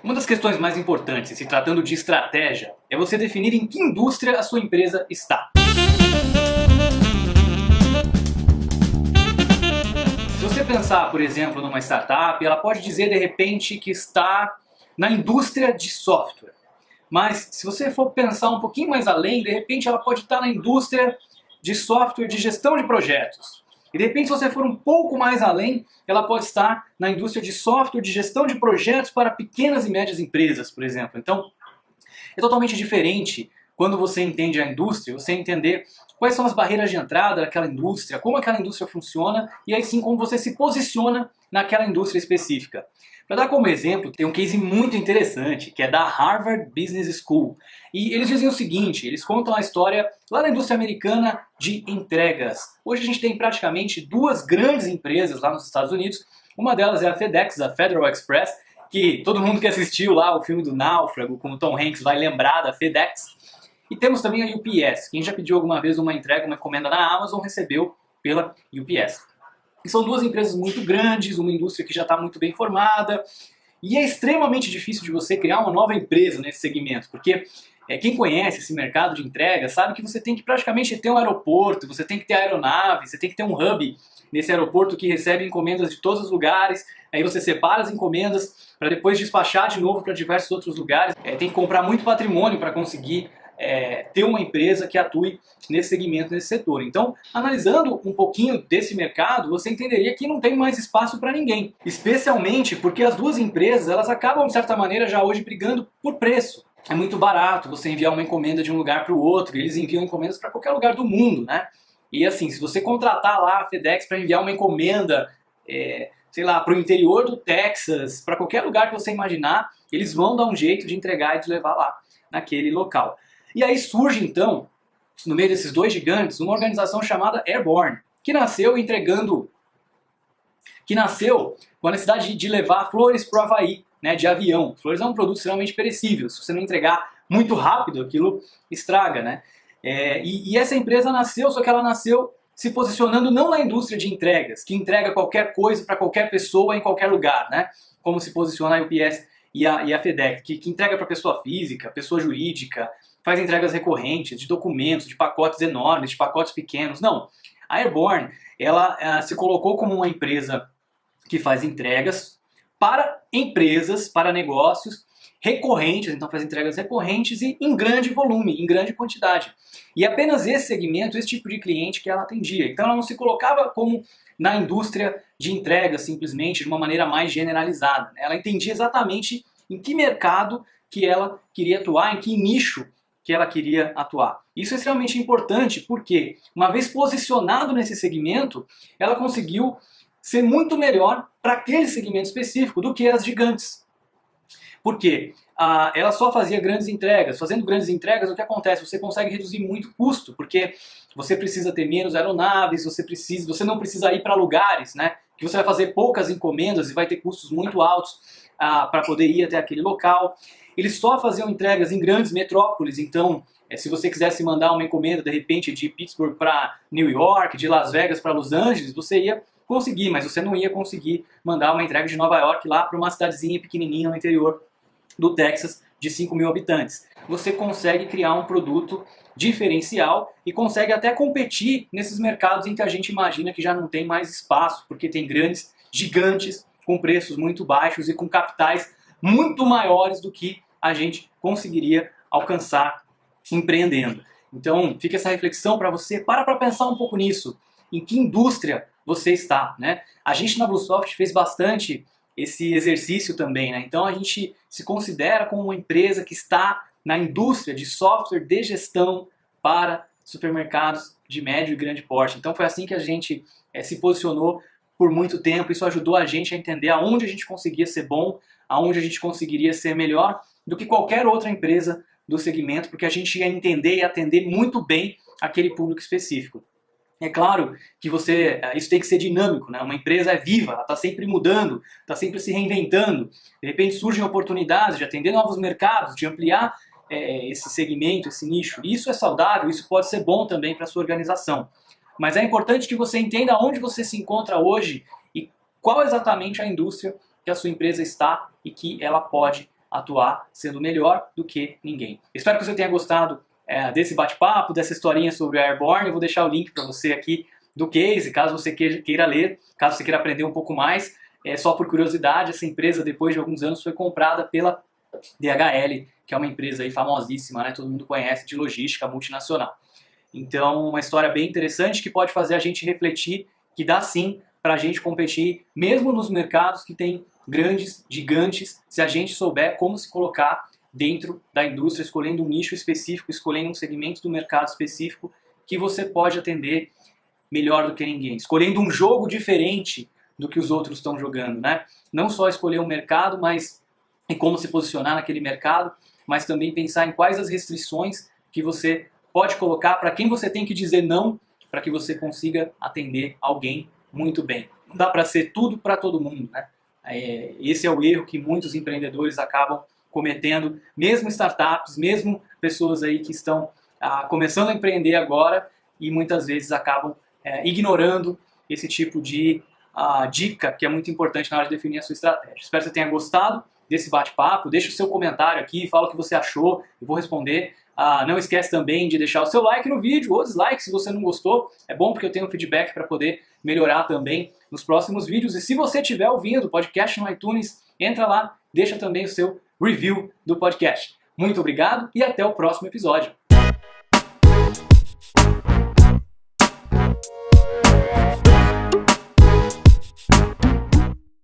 Uma das questões mais importantes, se tratando de estratégia, é você definir em que indústria a sua empresa está. Se você pensar, por exemplo, numa startup, ela pode dizer de repente que está na indústria de software. Mas se você for pensar um pouquinho mais além, de repente ela pode estar na indústria de software de gestão de projetos. E de repente, se você for um pouco mais além, ela pode estar na indústria de software de gestão de projetos para pequenas e médias empresas, por exemplo. Então, é totalmente diferente quando você entende a indústria, você entender quais são as barreiras de entrada daquela indústria, como aquela indústria funciona e aí sim como você se posiciona naquela indústria específica. Para dar como exemplo, tem um case muito interessante, que é da Harvard Business School. E eles dizem o seguinte, eles contam a história lá na indústria americana de entregas. Hoje a gente tem praticamente duas grandes empresas lá nos Estados Unidos. Uma delas é a FedEx, a Federal Express, que todo mundo que assistiu lá o filme do Náufrago com o Tom Hanks vai lembrar da FedEx. E temos também a UPS. Quem já pediu alguma vez uma entrega, uma encomenda na Amazon, recebeu pela UPS. E são duas empresas muito grandes, uma indústria que já está muito bem formada, e é extremamente difícil de você criar uma nova empresa nesse segmento, porque quem conhece esse mercado de entrega sabe que você tem que praticamente ter um aeroporto, você tem que ter aeronave, você tem que ter um hub nesse aeroporto que recebe encomendas de todos os lugares, aí você separa as encomendas para depois despachar de novo para diversos outros lugares, tem que comprar muito patrimônio para conseguir ter uma empresa que atue nesse segmento, nesse setor. Então, analisando um pouquinho desse mercado, você entenderia que não tem mais espaço para ninguém. Especialmente porque as duas empresas, elas acabam, de certa maneira, já hoje brigando por preço. É muito barato você enviar uma encomenda de um lugar para o outro, e eles enviam encomendas para qualquer lugar do mundo, né? E assim, se você contratar lá a FedEx para enviar uma encomenda, sei lá, para o interior do Texas, para qualquer lugar que você imaginar, eles vão dar um jeito de entregar e de levar lá, naquele local. E aí surge então, no meio desses dois gigantes, uma organização chamada Airborne, que nasceu com a necessidade de levar flores para o Havaí, né, de avião. Flores é um produto extremamente perecível, se você não entregar muito rápido, aquilo estraga, né? E essa empresa nasceu, só que ela nasceu se posicionando não na indústria de entregas, que entrega qualquer coisa para qualquer pessoa em qualquer lugar, né? Como se posiciona a UPS e a FedEx, que entrega para pessoa física, pessoa jurídica, faz entregas recorrentes, de documentos, de pacotes enormes, de pacotes pequenos. Não, a Airborne, ela se colocou como uma empresa que faz entregas para empresas, para negócios recorrentes, então faz entregas recorrentes e em grande volume, em grande quantidade. E apenas esse segmento, esse tipo de cliente que ela atendia. Então ela não se colocava como na indústria de entregas simplesmente, de uma maneira mais generalizada. Ela entendia exatamente em que mercado que ela queria atuar, em que nicho que ela queria atuar. Isso é extremamente importante porque, uma vez posicionado nesse segmento, ela conseguiu ser muito melhor para aquele segmento específico do que as gigantes. Por quê? Ela só fazia grandes entregas. Fazendo grandes entregas, o que acontece? Você consegue reduzir muito custo, porque você precisa ter menos aeronaves, você não precisa ir para lugares, né, que você vai fazer poucas encomendas e vai ter custos muito altos para poder ir até aquele local. Eles só faziam entregas em grandes metrópoles, então se você quisesse mandar uma encomenda de repente de Pittsburgh para New York, de Las Vegas para Los Angeles, você ia conseguir, mas você não ia conseguir mandar uma entrega de Nova York lá para uma cidadezinha pequenininha no interior do Texas de 5 mil habitantes. Você consegue criar um produto diferencial e consegue até competir nesses mercados em que a gente imagina que já não tem mais espaço, porque tem grandes gigantes com preços muito baixos e com capitais muito maiores do que a gente conseguiria alcançar empreendendo. Então fica essa reflexão para você, para pensar um pouco nisso, em que indústria você está, né? A gente na Bluesoft fez bastante esse exercício também, né? Então a gente se considera como uma empresa que está na indústria de software de gestão para supermercados de médio e grande porte. Então foi assim que a gente se posicionou por muito tempo. Isso ajudou a gente a entender aonde a gente conseguia ser bom, aonde a gente conseguiria ser melhor do que qualquer outra empresa do segmento, porque a gente ia entender e atender muito bem aquele público específico. É claro que isso tem que ser dinâmico, né? Uma empresa é viva, ela está sempre mudando, está sempre se reinventando. De repente surgem oportunidades de atender novos mercados, de ampliar esse segmento, esse nicho. Isso é saudável, isso pode ser bom também para a sua organização. Mas é importante que você entenda onde você se encontra hoje e qual exatamente a indústria que a sua empresa está e que ela pode atuar sendo melhor do que ninguém. Espero que você tenha gostado desse bate-papo, dessa historinha sobre a Airborne. Eu vou deixar o link para você aqui do case, caso você queira ler, caso você queira aprender um pouco mais. Só por curiosidade, essa empresa, depois de alguns anos, foi comprada pela DHL, que é uma empresa aí famosíssima, né? Todo mundo conhece, de logística multinacional. Então, uma história bem interessante que pode fazer a gente refletir que dá sim para a gente competir, mesmo nos mercados que tem grandes, gigantes, se a gente souber como se colocar dentro da indústria, escolhendo um nicho específico, escolhendo um segmento do mercado específico que você pode atender melhor do que ninguém, escolhendo um jogo diferente do que os outros estão jogando, né? Não só escolher um mercado, mas em como se posicionar naquele mercado, mas também pensar em quais as restrições que você pode colocar, para quem você tem que dizer não, para que você consiga atender alguém muito bem. Não dá para ser tudo para todo mundo, né? Esse é o erro que muitos empreendedores acabam cometendo, mesmo startups, mesmo pessoas aí que estão começando a empreender agora e muitas vezes acabam ignorando esse tipo de dica que é muito importante na hora de definir a sua estratégia. Espero que você tenha gostado desse bate-papo. Deixa o seu comentário aqui, fala o que você achou, eu vou responder. Não esquece também de deixar o seu like no vídeo ou dislike se você não gostou. É bom porque eu tenho feedback para poder melhorar também nos próximos vídeos. E se você estiver ouvindo o podcast no iTunes, entra lá, deixa também o seu review do podcast. Muito obrigado e até o próximo episódio.